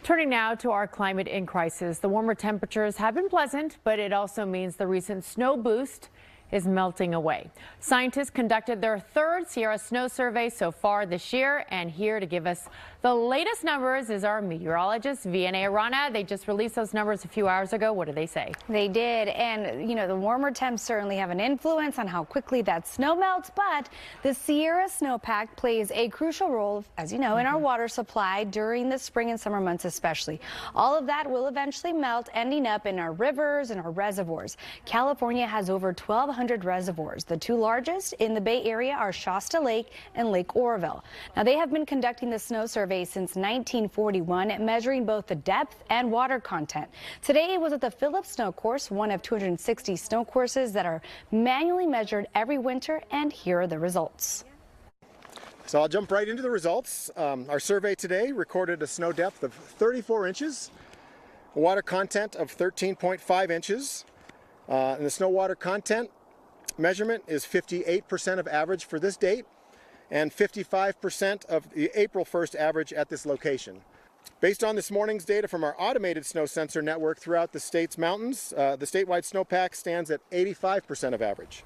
Turning now to our climate in crisis. The warmer temperatures have been pleasant, but it also means the recent snow boost is melting away. Scientists conducted their third Sierra snow survey so far this year, and here to give us the latest numbers is our meteorologist Vianey Arana. They just released those numbers a few hours ago. What do they say? They did, and you know, the warmer temps certainly have an influence on how quickly that snow melts, but the Sierra snowpack plays a crucial role, as you know, in our water supply during the spring and summer months especially. All of that will eventually melt, ending up in our rivers and our reservoirs. California has over 1,200 reservoirs. The two largest in the Bay Area are Shasta Lake and Lake Oroville. Now, they have been conducting the snow survey since 1941, measuring both the depth and water content. Today was at the Phillips Snow Course, one of 260 snow courses that are manually measured every winter, and here are the results. So I'll jump right into the results. Our survey today recorded a snow depth of 34 inches, a water content of 13.5 inches, and the snow water content measurement is 58% of average for this date and 55% of the April 1st average at this location. Based on this morning's data from our automated snow sensor network throughout the state's mountains, the statewide snowpack stands at 85% of average.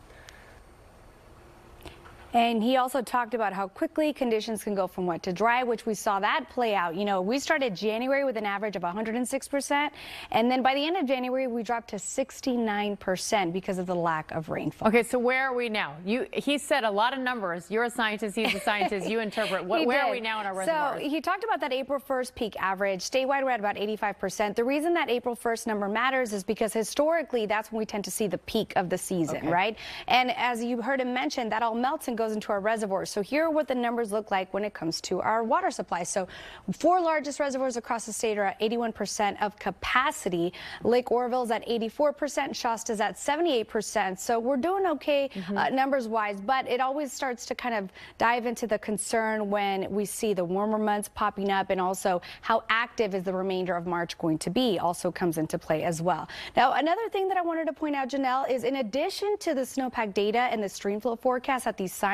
And he also talked about how quickly conditions can go from wet to dry, which we saw that play out. You know, we started January with an average of 106%, and then by the end of January, we dropped to 69% because of the lack of rainfall. Okay, so where are we now? He said a lot of numbers. You're a scientist, he's a scientist, you interpret. Where are we now in our reservoirs? So he talked about that April 1st peak average. Statewide, we're at about 85%. The reason that April 1st number matters is because historically, that's when we tend to see the peak of the season, right? And as you heard him mention, that all melts and goes into our reservoirs. So here are what the numbers look like when it comes to our water supply. So four largest reservoirs across the state are at 81% of capacity. Lake Oroville's at 84%, Shasta's at 78%. So we're doing okay numbers wise, but it always starts to kind of dive into the concern when we see the warmer months popping up, and also how active is the remainder of March going to be also comes into play as well. Now, another thing that I wanted to point out, Janelle, is in addition to the snowpack data and the streamflow forecast that these scientists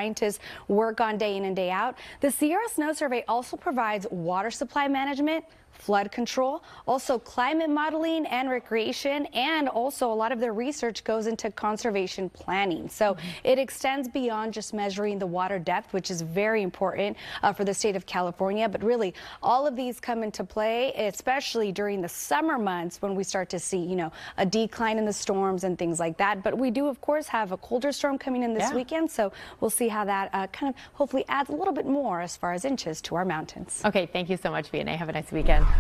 work on day in and day out, the Sierra Snow Survey also provides water supply management, flood control, also climate modeling and recreation, and also a lot of their research goes into conservation planning. So it extends beyond just measuring the water depth, which is very important for the state of California. But really, all of these come into play, especially during the summer months when we start to see, you know, a decline in the storms and things like that. But we do, of course, have a colder storm coming in this weekend. So we'll see how that kind of hopefully adds a little bit more as far as inches to our mountains. Okay, thank you so much, Vianey. Have a nice weekend.